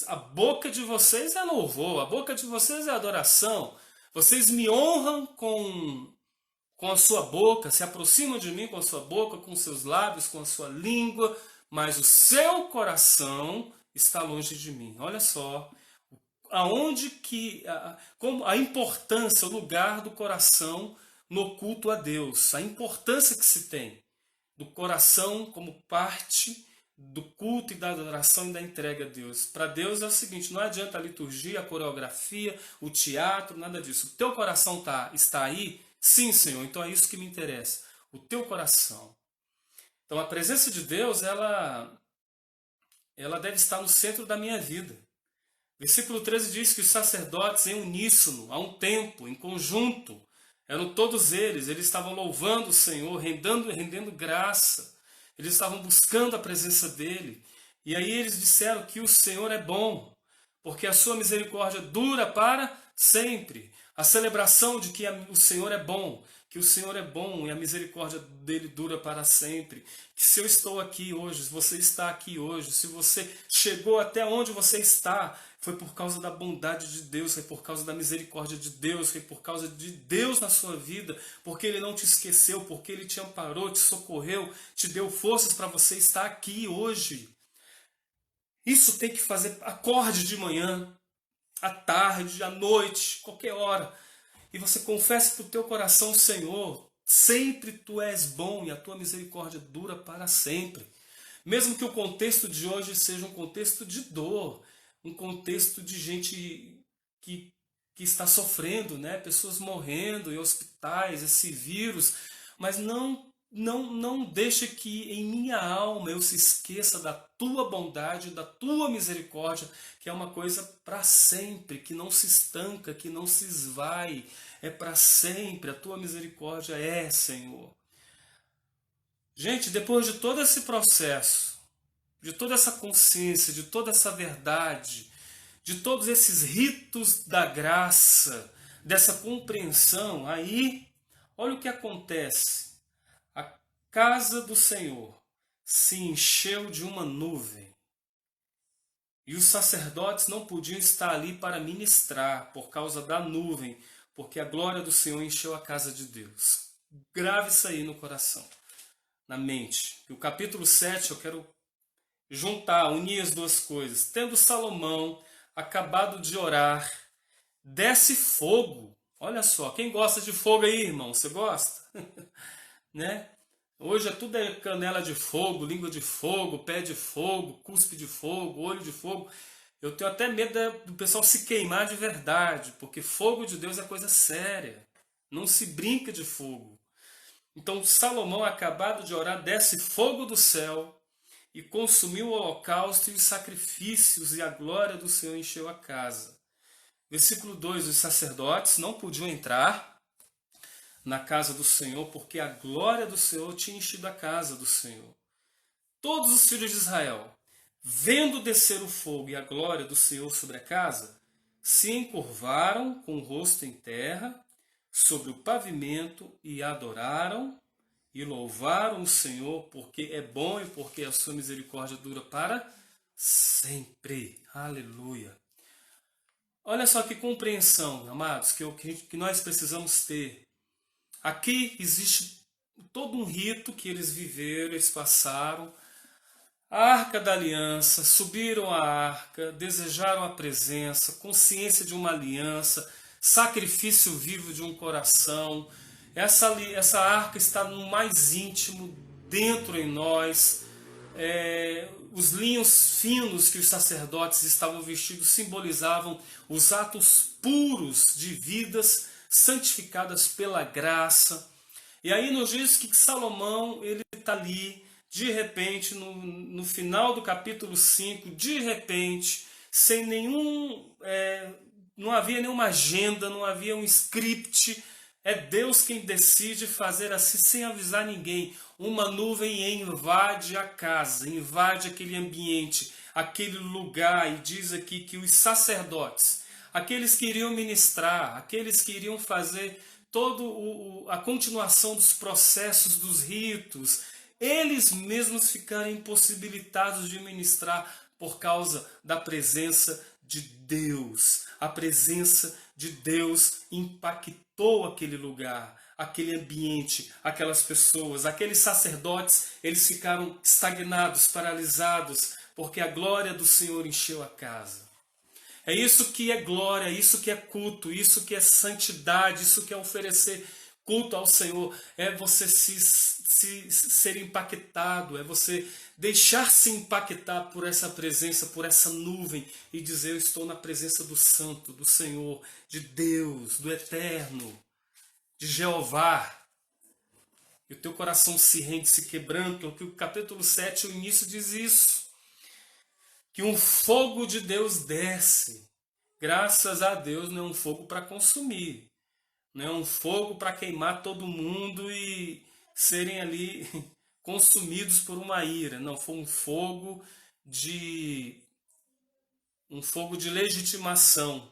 a boca de vocês é louvor, a boca de vocês é adoração, vocês me honram com a sua boca, se aproximam de mim com a sua boca, com seus lábios, com a sua língua, mas o seu coração está longe de mim. Olha só, aonde que como a importância, o lugar do coração no culto a Deus, a importância que se tem do coração como parte do culto e da adoração e da entrega a Deus. Para Deus é o seguinte, não adianta a liturgia, a coreografia, o teatro, nada disso. O teu coração está aí? Sim, Senhor, então é isso que me interessa. O teu coração. Então a presença de Deus, ela deve estar no centro da minha vida. Versículo 13 diz que os sacerdotes em uníssono, a um tempo, em conjunto, eram todos eles estavam louvando o Senhor, rendendo graça. Eles estavam buscando a presença dele. E aí eles disseram que o Senhor é bom, porque a sua misericórdia dura para sempre. A celebração de que o Senhor é bom, que o Senhor é bom e a misericórdia dele dura para sempre. Que se eu estou aqui hoje, se você está aqui hoje, se você chegou até onde você está, foi por causa da bondade de Deus, foi por causa da misericórdia de Deus, foi por causa de Deus na sua vida, porque Ele não te esqueceu, porque Ele te amparou, te socorreu, te deu forças para você estar aqui hoje. Isso tem que fazer, acorde de manhã, à tarde, à noite, qualquer hora, e você confessa para o teu coração, Senhor, sempre Tu és bom e a Tua misericórdia dura para sempre. Mesmo que o contexto de hoje seja um contexto de dor, um contexto de gente que está sofrendo, né? Pessoas morrendo em hospitais, esse vírus, mas não deixe que em minha alma eu se esqueça da tua bondade, da tua misericórdia, que é uma coisa para sempre, que não se estanca, que não se esvai, é para sempre. A tua misericórdia é, Senhor. Gente, depois de todo esse processo, de toda essa consciência, de toda essa verdade, de todos esses ritos da graça, dessa compreensão, aí, olha o que acontece. A casa do Senhor se encheu de uma nuvem. E os sacerdotes não podiam estar ali para ministrar por causa da nuvem, porque a glória do Senhor encheu a casa de Deus. Grave isso aí no coração, na mente. E o capítulo 7 eu quero unir as duas coisas. Tendo Salomão acabado de orar, desce fogo. Olha só, quem gosta de fogo aí, irmão? Você gosta? Né? Hoje tudo é canela de fogo, língua de fogo, pé de fogo, cuspe de fogo, olho de fogo. Eu tenho até medo do pessoal se queimar de verdade, porque fogo de Deus é coisa séria. Não se brinca de fogo. Então Salomão, acabado de orar, desce fogo do céu e consumiu o holocausto e os sacrifícios, e a glória do Senhor encheu a casa. Versículo 2: os sacerdotes não podiam entrar na casa do Senhor, porque a glória do Senhor tinha enchido a casa do Senhor. Todos os filhos de Israel, vendo descer o fogo e a glória do Senhor sobre a casa, se encurvaram com o rosto em terra, sobre o pavimento, e adoraram e louvaram o Senhor, porque é bom e porque a sua misericórdia dura para sempre. Aleluia. Olha só que compreensão, amados, que nós precisamos ter. Aqui existe todo um rito que eles viveram, eles passaram. A Arca da Aliança, subiram a arca, desejaram a presença, consciência de uma aliança, sacrifício vivo de um coração. Essa arca está no mais íntimo, dentro em nós. Os linhos finos que os sacerdotes estavam vestidos simbolizavam os atos puros de vidas santificadas pela graça. E aí nos diz que Salomão, ele está ali, de repente, no final do capítulo 5, de repente, sem não havia nenhuma agenda, não havia um script. É Deus quem decide fazer assim, sem avisar ninguém. Uma nuvem invade a casa, invade aquele ambiente, aquele lugar, e diz aqui que os sacerdotes, aqueles que iriam ministrar, aqueles que iriam fazer toda a continuação dos processos, dos ritos, eles mesmos ficaram impossibilitados de ministrar por causa da presença de Deus. A presença de Deus impactou aquele lugar, aquele ambiente, aquelas pessoas, aqueles sacerdotes, eles ficaram estagnados, paralisados, porque a glória do Senhor encheu a casa. É isso que é glória, é isso que é culto, isso que é santidade, isso que é oferecer culto ao Senhor, é você ser impactado, é você deixar-se impactar por essa presença, por essa nuvem, e dizer: eu estou na presença do Santo, do Senhor, de Deus, do Eterno, de Jeová. E o teu coração se rende, se quebranta, porque o capítulo 7, o início diz isso, que um fogo de Deus desce. Graças a Deus não é um fogo para consumir, não é um fogo para queimar todo mundo e serem ali consumidos por uma ira. Não, foi um fogo de legitimação,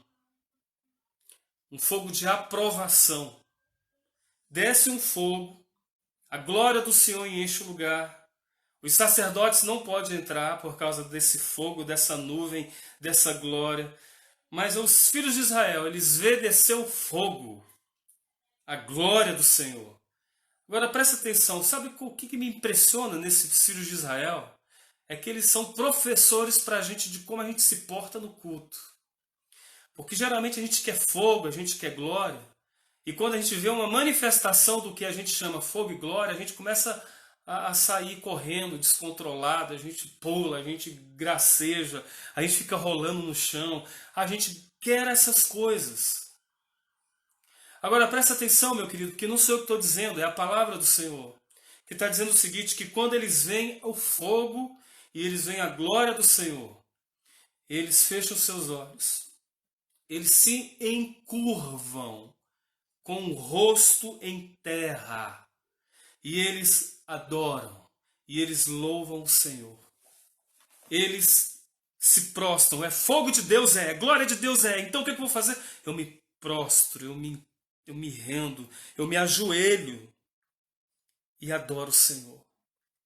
um fogo de aprovação. Desce um fogo, a glória do Senhor enche o lugar. Os sacerdotes não podem entrar por causa desse fogo, dessa nuvem, dessa glória. Mas os filhos de Israel, eles vê descer o fogo, a glória do Senhor. Agora presta atenção, sabe o que me impressiona nesses filhos de Israel? É que eles são professores para a gente de como a gente se porta no culto. Porque geralmente a gente quer fogo, a gente quer glória. E quando a gente vê uma manifestação do que a gente chama fogo e glória, a gente começa a sair correndo, descontrolado, a gente pula, a gente graceja, a gente fica rolando no chão, a gente quer essas coisas. Agora presta atenção, meu querido, porque não sou eu que estou dizendo, é a palavra do Senhor, que está dizendo o seguinte, que quando eles veem o fogo e eles veem a glória do Senhor, eles fecham seus olhos, eles se encurvam com o rosto em terra, e eles adoram, e eles louvam o Senhor. Eles se prostram, é fogo de Deus, é glória de Deus, é. Então o que eu vou fazer? Eu me prostro, eu me rendo, eu me ajoelho e adoro o Senhor.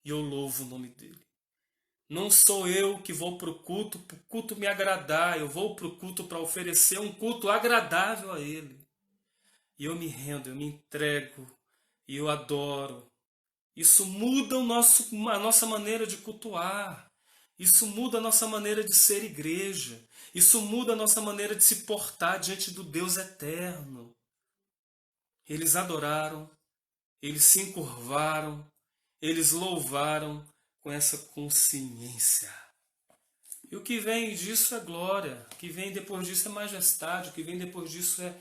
E eu louvo o nome dele. Não sou eu que vou para o culto me agradar, eu vou para o culto para oferecer um culto agradável a ele. E eu me rendo, eu me entrego, e eu adoro. Isso muda a nossa maneira de cultuar. Isso muda a nossa maneira de ser igreja. Isso muda a nossa maneira de se portar diante do Deus eterno. Eles adoraram, eles se encurvaram, eles louvaram com essa consciência. E o que vem disso é glória, o que vem depois disso é majestade, o que vem depois disso é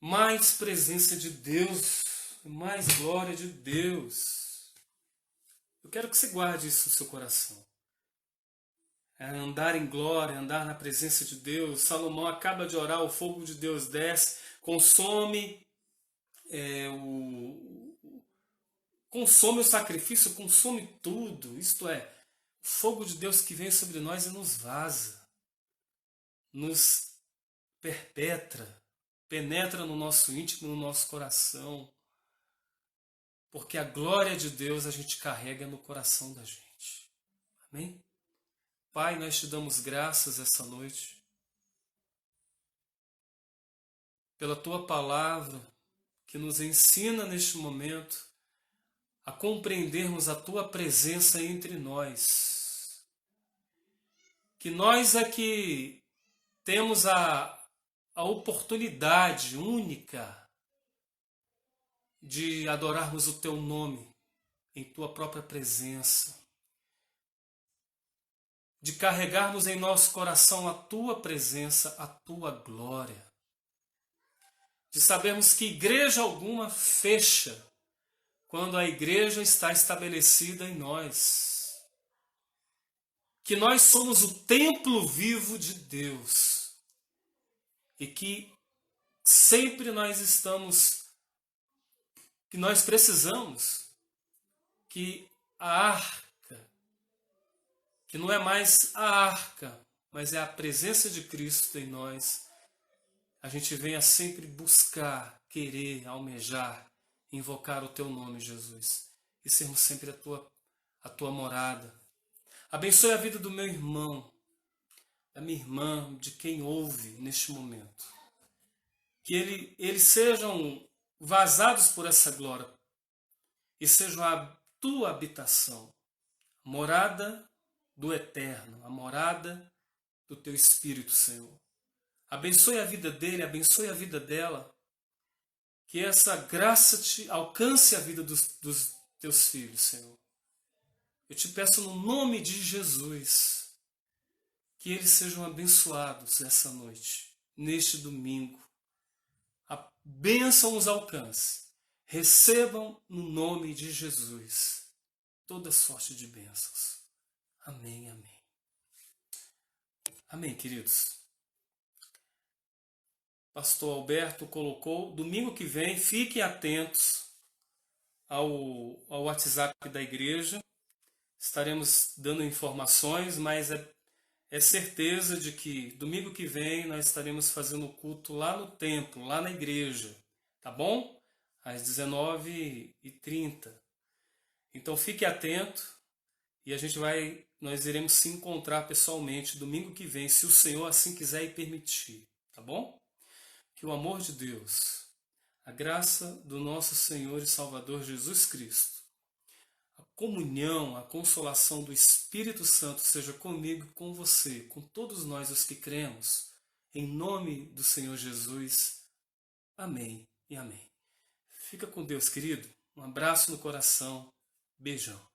mais presença de Deus mais glória de Deus. Eu quero que você guarde isso no seu coração. É andar em glória, andar na presença de Deus. Salomão acaba de orar, o fogo de Deus desce, consome consome o sacrifício, consome tudo. Isto é, o fogo de Deus que vem sobre nós e nos vaza, nos penetra no nosso íntimo, no nosso coração. Porque a glória de Deus a gente carrega no coração da gente. Amém? Pai, nós te damos graças essa noite pela tua palavra que nos ensina neste momento a compreendermos a tua presença entre nós. Que nós é que temos a oportunidade única de adorarmos o teu nome em tua própria presença, de carregarmos em nosso coração a tua presença, a tua glória, de sabermos que igreja alguma fecha quando a igreja está estabelecida em nós, que nós somos o templo vivo de Deus e que sempre que nós precisamos que a arca, que não é mais a arca, mas é a presença de Cristo em nós, a gente venha sempre buscar, querer, almejar, invocar o teu nome, Jesus, e sermos sempre a tua morada. Abençoe a vida do meu irmão, da minha irmã, de quem ouve neste momento. Que eles sejam vazados por essa glória e sejam a tua habitação, a morada do Eterno, a morada do teu Espírito, Senhor. Abençoe a vida dele, abençoe a vida dela, que essa graça te alcance a vida dos teus filhos, Senhor. Eu te peço no nome de Jesus, que eles sejam abençoados essa noite, neste domingo. A bênção os alcance. Recebam no nome de Jesus toda sorte de bênçãos. Amém, amém. Amém, queridos. Pastor Alberto colocou, domingo que vem, fiquem atentos ao WhatsApp da igreja. Estaremos dando informações, mas é certeza de que domingo que vem nós estaremos fazendo o culto lá no templo, lá na igreja, tá bom? Às 19h30. Então fique atento e nós iremos se encontrar pessoalmente domingo que vem, se o Senhor assim quiser e permitir, tá bom? Que o amor de Deus, a graça do nosso Senhor e Salvador Jesus Cristo, a comunhão, a consolação do Espírito Santo seja comigo, com você, com todos nós os que cremos, em nome do Senhor Jesus. Amém e amém. Fica com Deus, querido. Um abraço no coração. Beijão.